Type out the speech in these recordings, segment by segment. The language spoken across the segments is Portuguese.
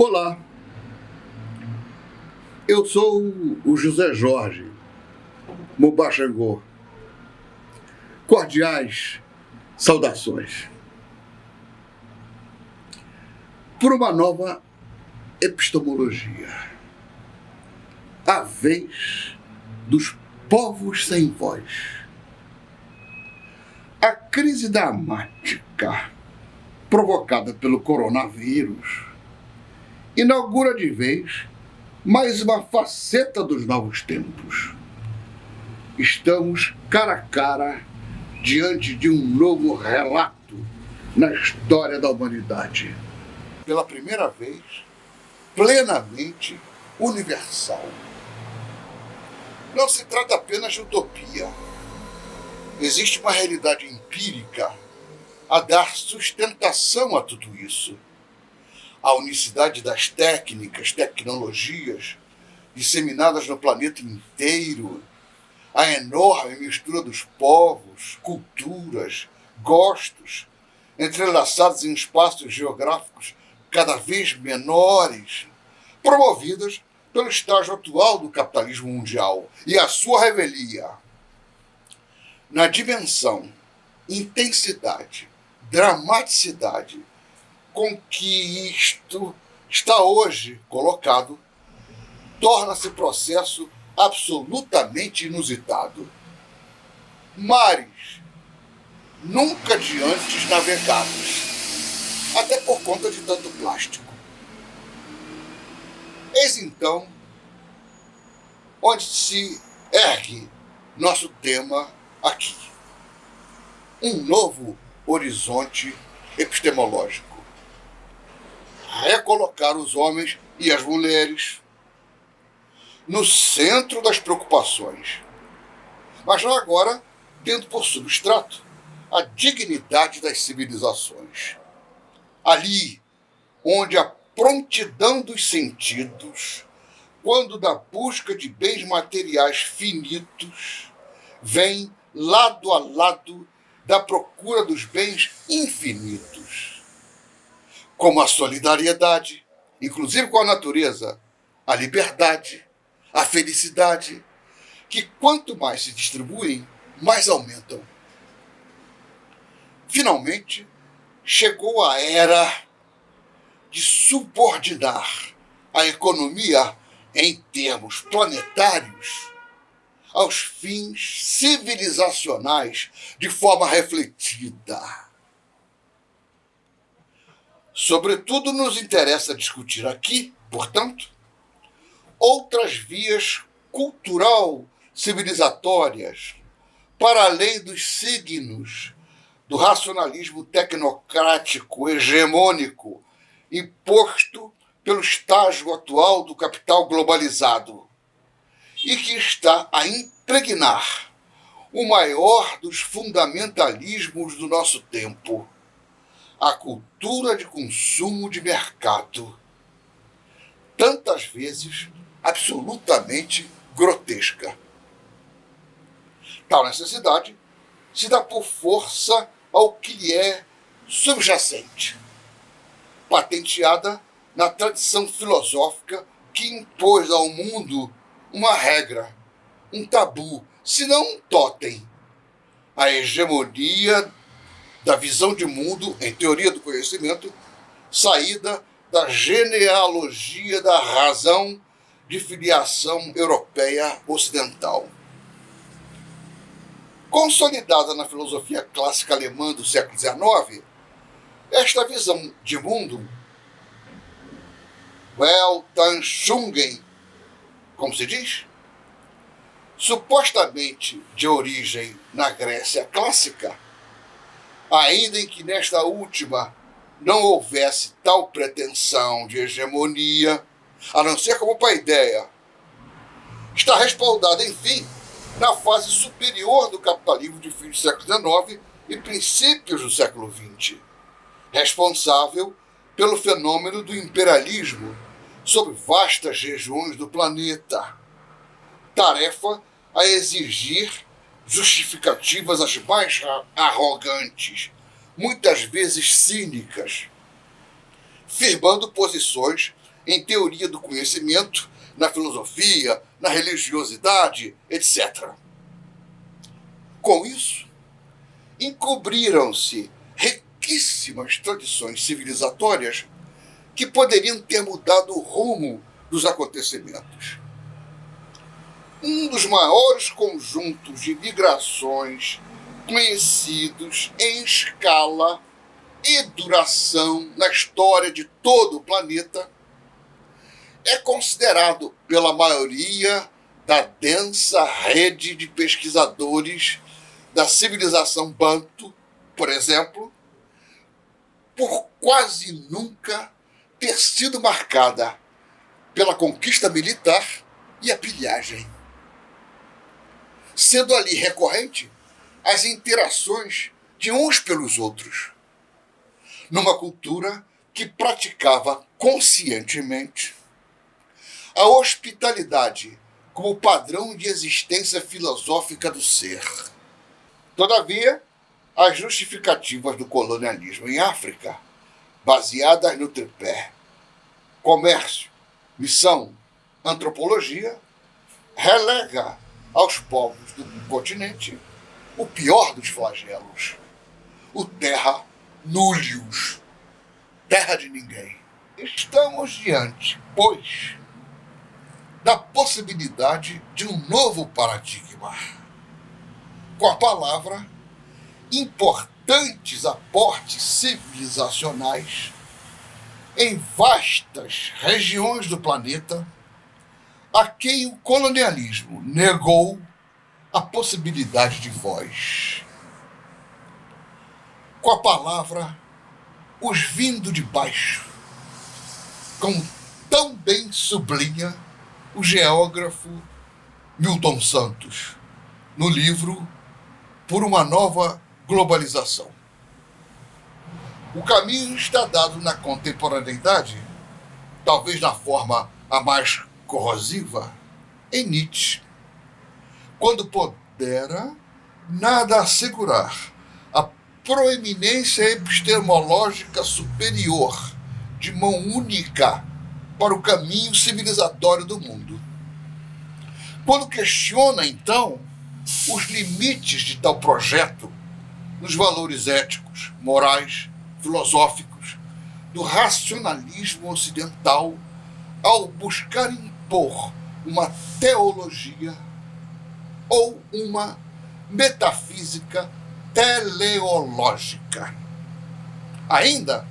Olá, eu sou o José Jorge Mobachangô. Cordiais saudações. Por uma nova epistemologia, a vez dos povos sem voz. A crise dramática provocada pelo coronavírus inaugura de vez mais uma faceta dos novos tempos. Estamos cara a cara diante de um novo relato na história da humanidade. Pela primeira vez, plenamente universal. Não se trata apenas de utopia. Existe uma realidade empírica a dar sustentação a tudo isso. A unicidade das técnicas, tecnologias disseminadas no planeta inteiro, a enorme mistura dos povos, culturas, gostos, entrelaçados em espaços geográficos cada vez menores, promovidas pelo estágio atual do capitalismo mundial e a sua revelia. Na dimensão, intensidade, dramaticidade com que isto está hoje colocado, torna-se processo absolutamente inusitado. Mares nunca de antes navegados, até por conta de tanto plástico. Eis então onde se ergue nosso tema aqui. Um novo horizonte epistemológico. Recolocar os homens e as mulheres no centro das preocupações, mas não agora tendo por substrato a dignidade das civilizações. Ali onde a prontidão dos sentidos, quando da busca de bens materiais finitos, vem lado a lado da procura dos bens infinitos, como a solidariedade, inclusive com a natureza, a liberdade, a felicidade, que quanto mais se distribuem, mais aumentam. Finalmente, chegou a era de subordinar a economia em termos planetários aos fins civilizacionais de forma refletida. Sobretudo nos interessa discutir aqui, portanto, outras vias cultural-civilizatórias para além dos signos do racionalismo tecnocrático hegemônico imposto pelo estágio atual do capital globalizado e que está a impregnar o maior dos fundamentalismos do nosso tempo, a cultura de consumo de mercado, tantas vezes absolutamente grotesca. Tal necessidade se dá por força ao que lhe é subjacente, patenteada na tradição filosófica que impôs ao mundo uma regra, um tabu, se não um totem, a hegemonia da visão de mundo em teoria do conhecimento, saída da genealogia da razão de filiação europeia ocidental. Consolidada na filosofia clássica alemã do século XIX, esta visão de mundo, Weltanschauung, como se diz, supostamente de origem na Grécia clássica, ainda em que nesta última não houvesse tal pretensão de hegemonia, a não ser como paideia, está respaldada, enfim, na fase superior do capitalismo de fim do século XIX e princípios do século XX, responsável pelo fenômeno do imperialismo sobre vastas regiões do planeta, tarefa a exigir justificativas as mais arrogantes, muitas vezes cínicas, firmando posições em teoria do conhecimento, na filosofia, na religiosidade, etc. Com isso, encobriram-se riquíssimas tradições civilizatórias que poderiam ter mudado o rumo dos acontecimentos. Um dos maiores conjuntos de migrações conhecidos em escala e duração na história de todo o planeta é considerado pela maioria da densa rede de pesquisadores da civilização Banto, por exemplo, por quase nunca ter sido marcada pela conquista militar e a pilhagem, sendo ali recorrente as interações de uns pelos outros, numa cultura que praticava conscientemente a hospitalidade como padrão de existência filosófica do ser. Todavia, as justificativas do colonialismo em África, baseadas no tripé comércio, missão, antropologia, relega aos povos do continente o pior dos flagelos, o terra nullius, terra de ninguém. Estamos diante, pois, da possibilidade de um novo paradigma. Com a palavra, importantes aportes civilizacionais em vastas regiões do planeta a quem o colonialismo negou a possibilidade de voz. Com a palavra, os vindo de baixo, como tão bem sublinha o geógrafo Milton Santos no livro Por uma Nova Globalização. O caminho está dado na contemporaneidade, talvez na forma a mais corrosiva, em Nietzsche, quando pondera nada assegurar a proeminência epistemológica superior de mão única para o caminho civilizatório do mundo. Quando questiona, então, os limites de tal projeto nos valores éticos, morais, filosóficos do racionalismo ocidental ao buscar impor uma teologia ou uma metafísica teleológica. Ainda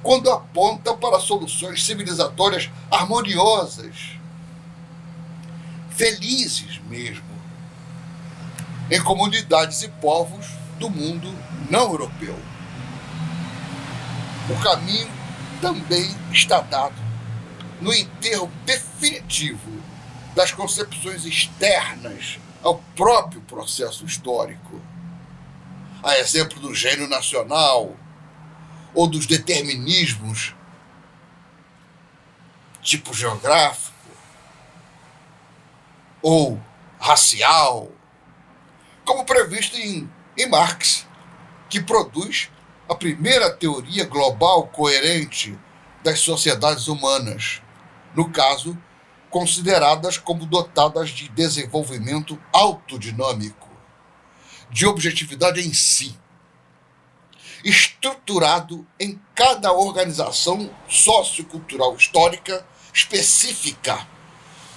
quando aponta para soluções civilizatórias harmoniosas, felizes mesmo, em comunidades e povos do mundo não europeu. O caminho também está dado no enterro definitivo das concepções externas ao próprio processo histórico, a exemplo do gênio nacional ou dos determinismos tipo geográfico ou racial, como previsto em Marx, que produz a primeira teoria global coerente das sociedades humanas, no caso, consideradas como dotadas de desenvolvimento autodinâmico, de objetividade em si, estruturado em cada organização sociocultural histórica específica,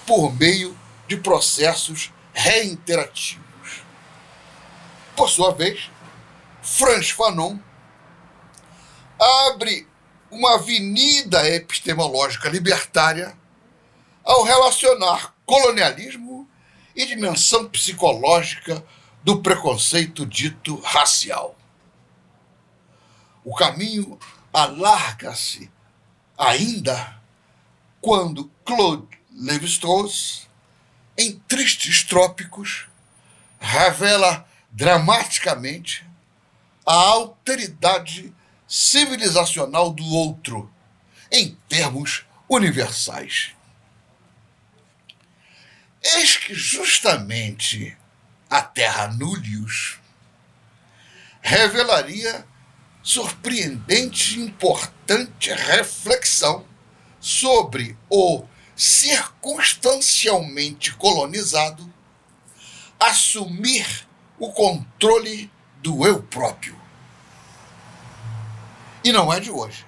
por meio de processos reinterativos. Por sua vez, Frantz Fanon abre uma avenida epistemológica libertária ao relacionar colonialismo e dimensão psicológica do preconceito dito racial. O caminho alarga-se ainda quando Claude Lévi-Strauss, em Tristes Trópicos, revela dramaticamente a alteridade civilizacional do outro em termos universais. Eis que justamente a terra nullius revelaria surpreendente e importante reflexão sobre o circunstancialmente colonizado assumir o controle do eu próprio. E não é de hoje.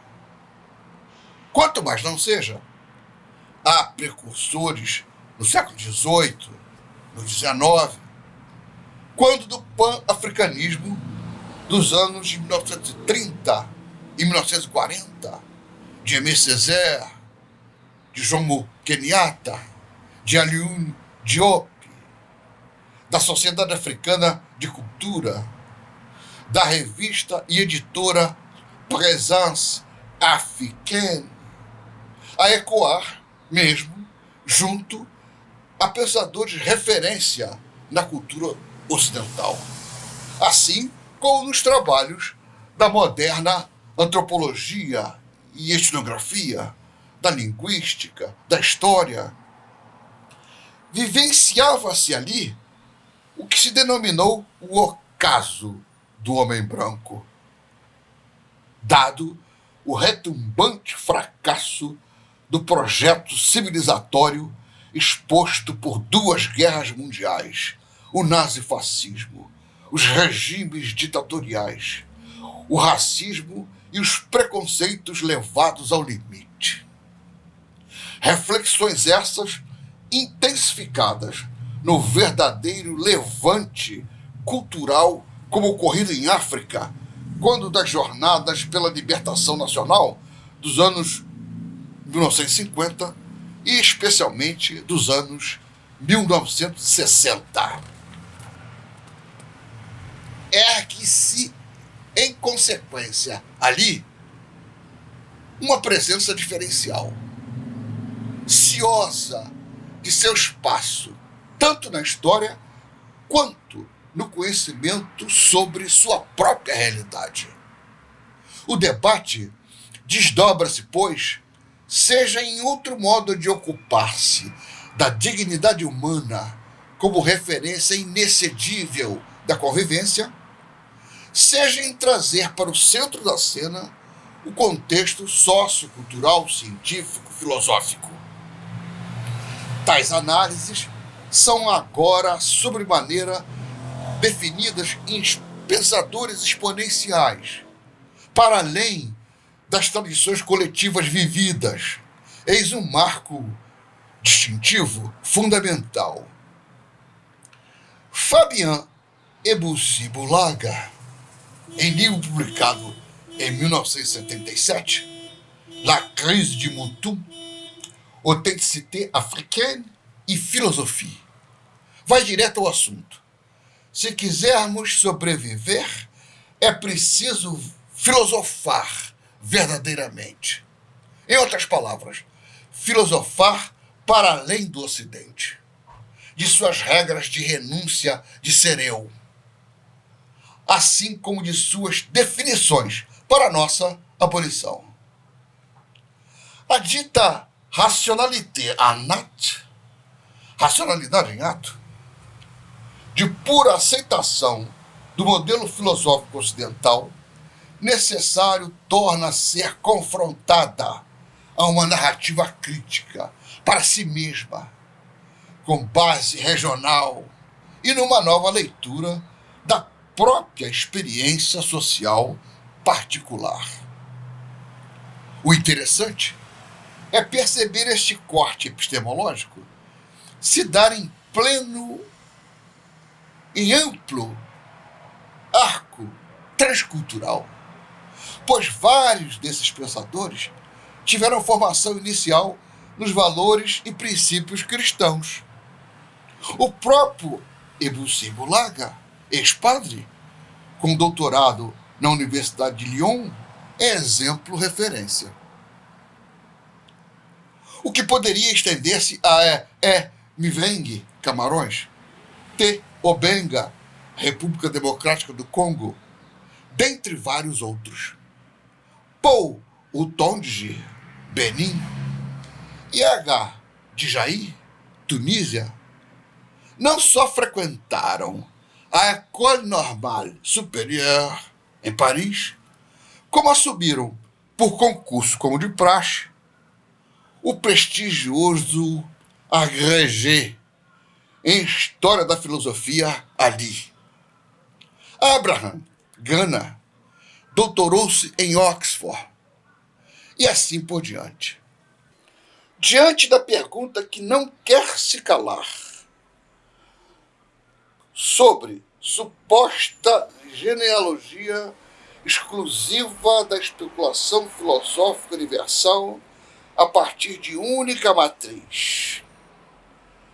Quanto mais não seja, há precursores no século XVIII, no XIX, quando do pan-africanismo dos anos de 1930 e 1940, de Aimé Césaire, de Jomo Kenyatta, de Alioune Diop, da Sociedade Africana de Cultura, da revista e editora Présence Africaine, a ecoar mesmo junto a pensadores de referência na cultura ocidental, assim como nos trabalhos da moderna antropologia e etnografia, da linguística, da história. Vivenciava-se ali o que se denominou o ocaso do homem branco, dado o retumbante fracasso do projeto civilizatório exposto por duas guerras mundiais, o nazifascismo, os regimes ditatoriais, o racismo e os preconceitos levados ao limite. Reflexões essas intensificadas no verdadeiro levante cultural como ocorrido em África, quando das jornadas pela libertação nacional dos anos 1950 e especialmente dos anos 1960. Ergue-se, em consequência, ali, uma presença diferencial, ciosa de seu espaço, tanto na história quanto no conhecimento sobre sua própria realidade. O debate desdobra-se, pois, seja em outro modo de ocupar-se da dignidade humana como referência inexcedível da convivência, seja em trazer para o centro da cena o contexto sociocultural, científico, filosófico. Tais análises são agora, sobremaneira, definidas em pensadores exponenciais, para além das tradições coletivas vividas. Eis um marco distintivo fundamental. Fabien Ebousi-Boulaga, em livro publicado em 1977, La crise du mouton, authenticité africaine e philosophie, vai direto ao assunto. Se quisermos sobreviver, é preciso filosofar verdadeiramente. Em outras palavras, filosofar para além do Ocidente, de suas regras de renúncia de ser eu, assim como de suas definições para nossa abolição. A dita rationalité en acte, racionalidade em ato, de pura aceitação do modelo filosófico ocidental, necessário torna a ser confrontada a uma narrativa crítica para si mesma, com base regional e numa nova leitura da própria experiência social particular. O interessante é perceber este corte epistemológico se dar em amplo arco transcultural, pois vários desses pensadores tiveram formação inicial nos valores e princípios cristãos. O próprio Ebousi-Boulaga, ex-padre, com doutorado na Universidade de Lyon, é exemplo referência. O que poderia estender-se a Miveng, Camarões, T. Obenga, República Democrática do Congo, dentre vários outros. Paul Utonji, Benin, e H. Djaï, Tunísia, não só frequentaram a École Normale Supérieure em Paris, como assumiram, por concurso como de praxe, o prestigioso agrégé em História da Filosofia ali. Abraham Gana doutorou-se em Oxford e assim por diante. Diante da pergunta que não quer se calar sobre suposta genealogia exclusiva da especulação filosófica universal a partir de única matriz,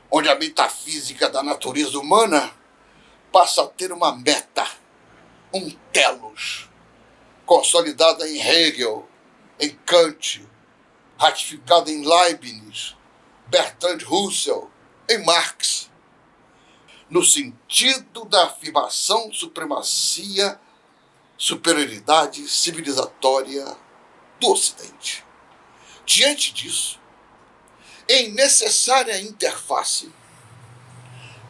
onde a metafísica da natureza humana passa a ter uma meta, um telos, consolidada em Hegel, em Kant, ratificada em Leibniz, Bertrand Russell, em Marx, no sentido da afirmação, supremacia, superioridade civilizatória do Ocidente. Diante disso, em necessária interface,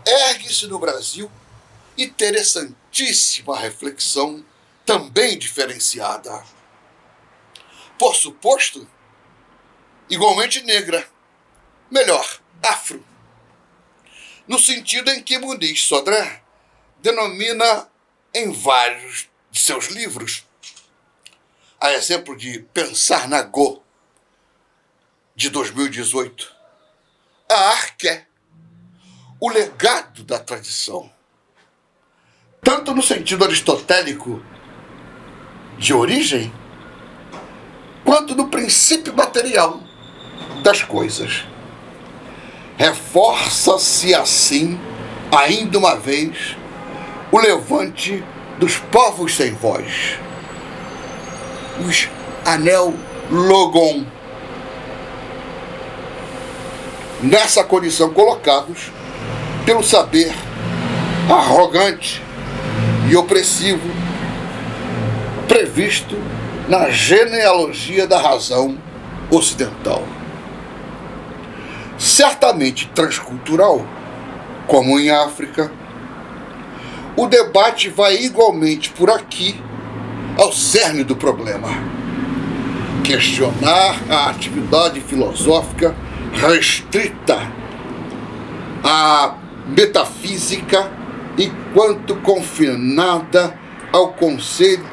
ergue-se no Brasil interessantíssima reflexão, também diferenciada. Por suposto, igualmente negra, melhor, afro, no sentido em que Muniz Sodré denomina em vários de seus livros, a exemplo de Pensar na Go, de 2018, a arqué, o legado da tradição, tanto no sentido aristotélico de origem, quanto no princípio material das coisas. Reforça-se assim, ainda uma vez, o levante dos povos sem voz, os Anel Logon, nessa condição colocados pelo saber arrogante e opressivo previsto na genealogia da razão ocidental. Certamente transcultural, como em África, o debate vai igualmente por aqui ao cerne do problema. Questionar a atividade filosófica restrita à metafísica enquanto confinada ao conceito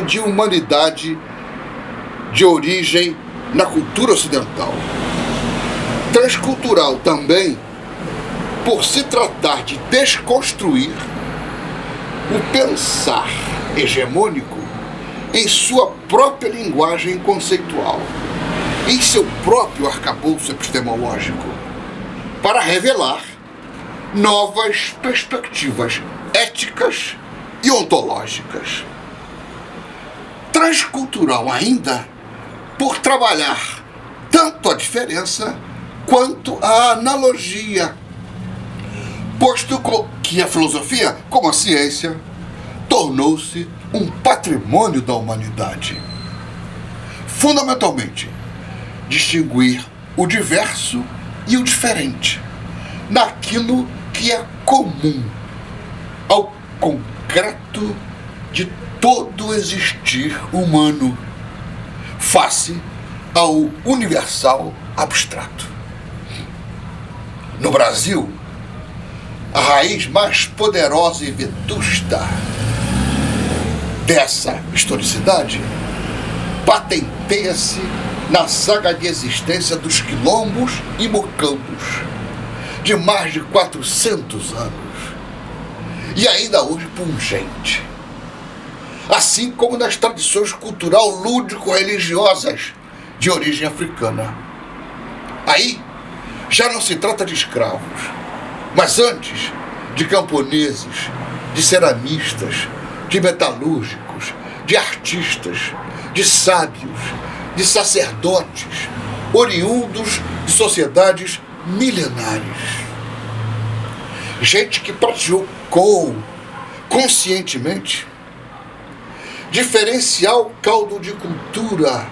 de humanidade de origem na cultura ocidental. Transcultural também por se tratar de desconstruir o pensar hegemônico em sua própria linguagem conceitual, em seu próprio arcabouço epistemológico, para revelar novas perspectivas éticas e ontológicas. Transcultural ainda por trabalhar tanto a diferença quanto a analogia, posto que a filosofia, como a ciência, tornou-se um patrimônio da humanidade. Fundamentalmente, distinguir o diverso e o diferente naquilo que é comum ao concreto de todo o existir humano, face ao universal abstrato. No Brasil, a raiz mais poderosa e vetusta dessa historicidade patenteia-se na saga de existência dos quilombos e mocambos, de mais de 400 anos, e ainda hoje pungente. Assim como nas tradições cultural lúdico-religiosas de origem africana. Aí já não se trata de escravos, mas antes de camponeses, de ceramistas, de metalúrgicos, de artistas, de sábios, de sacerdotes, oriundos de sociedades milenares. Gente que praticou conscientemente diferencial caldo de cultura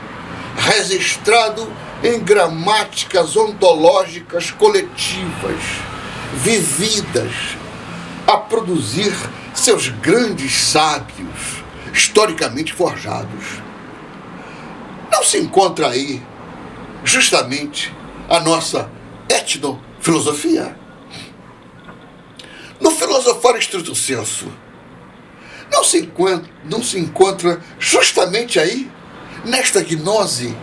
registrado em gramáticas ontológicas coletivas, vividas, a produzir seus grandes sábios, historicamente forjados. Não se encontra aí justamente a nossa etnofilosofia. No filosofar estrito sensu, não se encontra justamente aí, nesta gnose,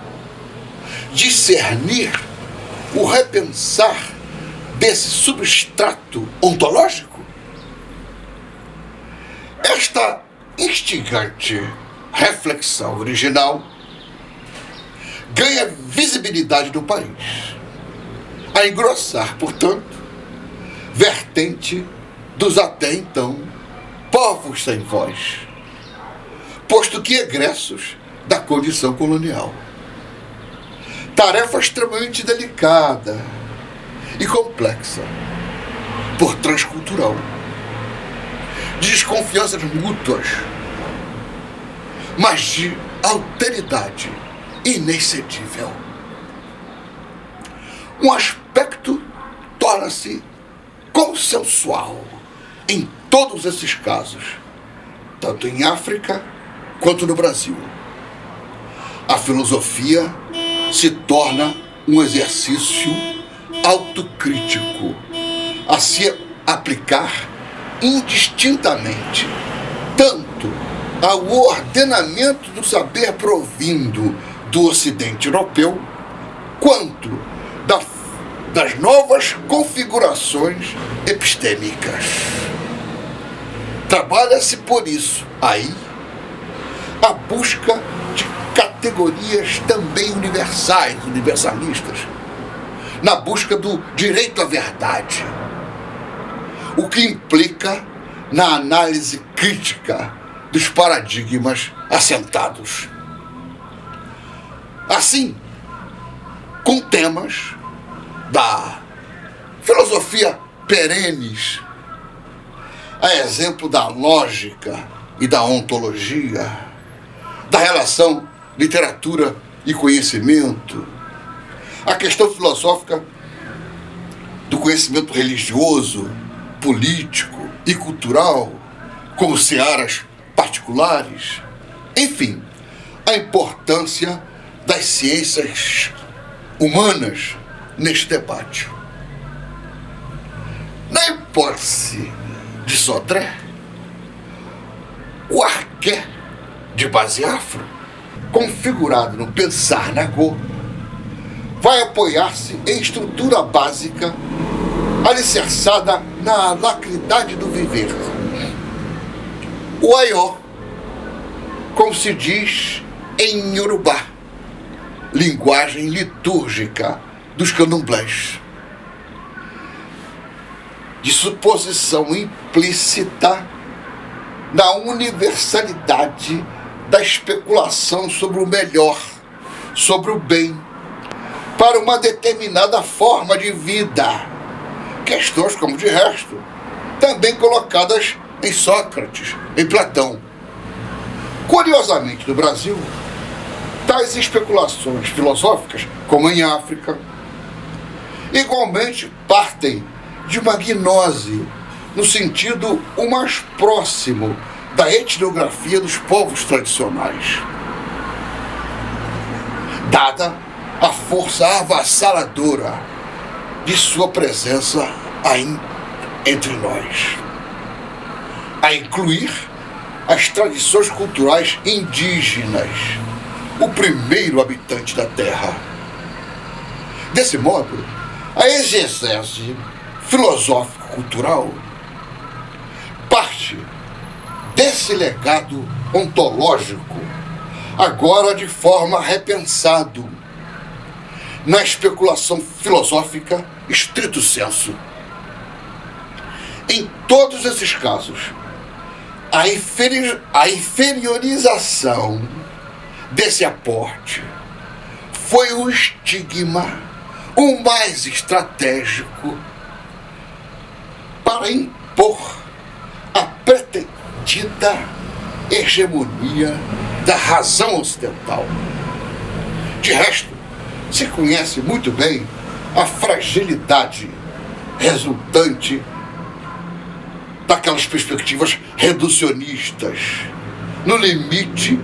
discernir o repensar desse substrato ontológico? Esta instigante reflexão original ganha visibilidade no país, a engrossar, portanto, vertente dos até então povos sem voz, posto que egressos da condição colonial. Tarefa extremamente delicada e complexa, por transcultural, de desconfianças mútuas, mas de alteridade inexcedível. Um aspecto torna-se consensual em todos esses casos, tanto em África quanto no Brasil. A filosofia se torna um exercício autocrítico a se aplicar indistintamente tanto ao ordenamento do saber provindo do Ocidente europeu, quanto das novas configurações epistêmicas. Trabalha-se por isso aí a busca de categorias também universalistas, na busca do direito à verdade, o que implica na análise crítica dos paradigmas assentados. Assim, com temas da filosofia perenes, a exemplo da lógica e da ontologia, da relação literatura e conhecimento, a questão filosófica do conhecimento religioso, político e cultural, como searas particulares, enfim, a importância das ciências humanas neste debate. Na hipótese de Sodré, o arqué de base afro, configurado no pensar Nagô, vai apoiar-se em estrutura básica alicerçada na alacridade do viver. O aió, como se diz em Yorubá, linguagem litúrgica dos candomblés, de suposição implícita na universalidade da especulação sobre o melhor, sobre o bem, para uma determinada forma de vida. Questões, como de resto, também colocadas em Sócrates, em Platão. Curiosamente, no Brasil, tais especulações filosóficas, como em África, igualmente partem de uma gnose, no sentido o mais próximo da etnografia dos povos tradicionais, dada a força avassaladora de sua presença aí entre nós, a incluir as tradições culturais indígenas, o primeiro habitante da Terra. Desse modo, a exegese filosófico-cultural parte desse legado ontológico, agora de forma repensado, na especulação filosófica estrito sensu. Em todos esses casos, a inferiorização desse aporte foi o estigma o mais estratégico para impor a pretendida hegemonia da razão ocidental. De resto, se conhece muito bem a fragilidade resultante daquelas perspectivas reducionistas, no limite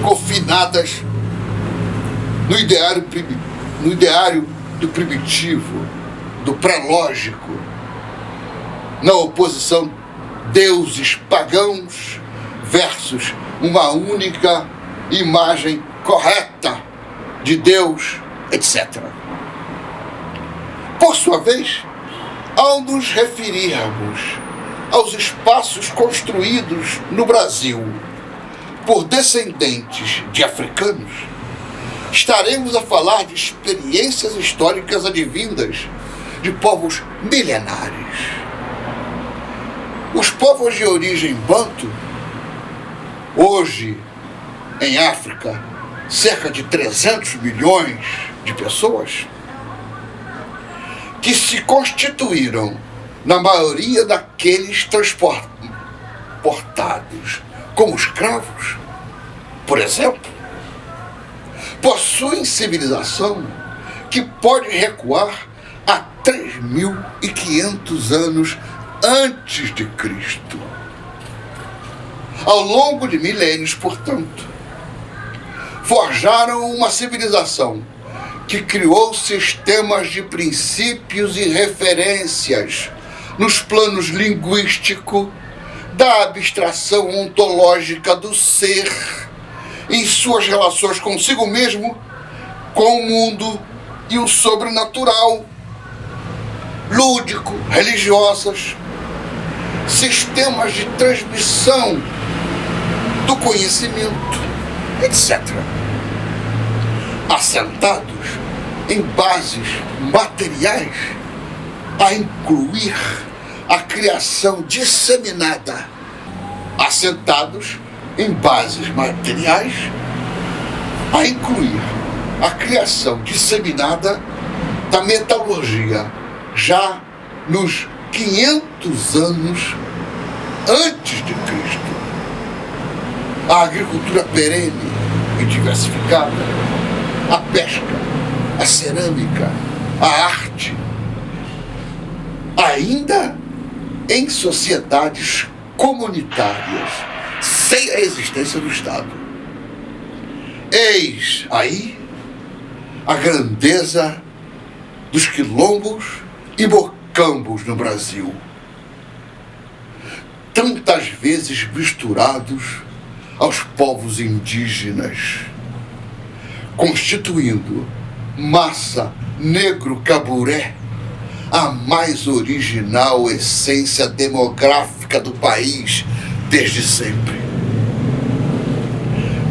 confinadas no ideário do primitivo, do pré-lógico, na oposição deuses pagãos versus uma única imagem correta de Deus, etc. Por sua vez, ao nos referirmos aos espaços construídos no Brasil por descendentes de africanos, estaremos a falar de experiências históricas advindas de povos milenares. Os povos de origem banto, hoje em África, cerca de 300 milhões de pessoas, que se constituíram na maioria daqueles transportados como escravos, por exemplo, possuem civilização que pode recuar a 3.500 anos antes de Cristo. Ao longo de milênios, portanto, forjaram uma civilização que criou sistemas de princípios e referências nos planos linguístico, da abstração ontológica do ser, em suas relações consigo mesmo, com o mundo e o sobrenatural, lúdico, religiosas, sistemas de transmissão do conhecimento, etc. Assentados em bases materiais a incluir a criação disseminada. Assentados em bases materiais a incluir a criação disseminada da metalurgia já nos 500 anos antes de Cristo. A agricultura perene e diversificada, a pesca, a cerâmica, a arte, ainda em sociedades comunitárias, sem a existência do Estado. Eis aí a grandeza dos quilombos e mocambos no Brasil, tantas vezes misturados aos povos indígenas, constituindo massa negro-caburé, a mais original essência demográfica do país desde sempre.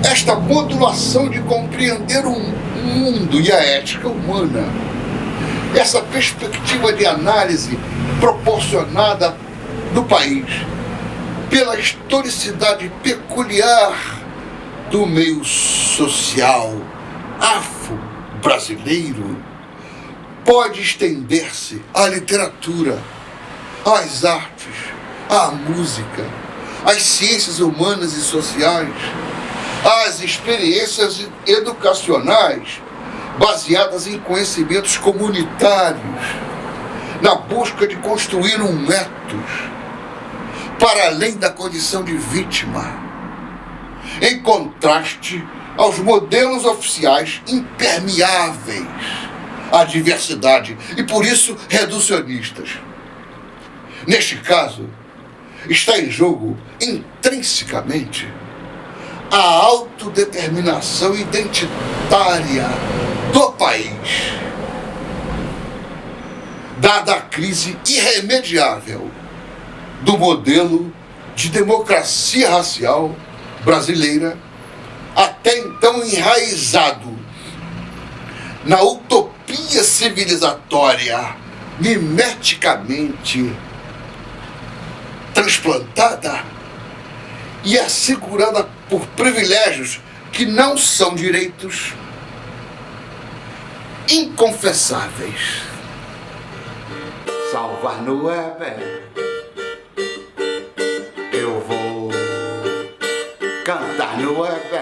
Esta modulação de compreender o mundo e a ética humana, essa perspectiva de análise proporcionada no país pela historicidade peculiar do meio social afro-brasileiro, pode estender-se à literatura, às artes, à música, às ciências humanas e sociais, às experiências educacionais baseadas em conhecimentos comunitários, na busca de construir um ethos para além da condição de vítima, em contraste aos modelos oficiais impermeáveis à diversidade e, por isso, reducionistas. Neste caso, está em jogo intrinsecamente a autodeterminação identitária do país, dada a crise irremediável do modelo de democracia racial brasileira, até então enraizado na utopia civilizatória mimeticamente transplantada e assegurada por privilégios que não são direitos inconfessáveis. Salvar no web, eu vou cantar no web.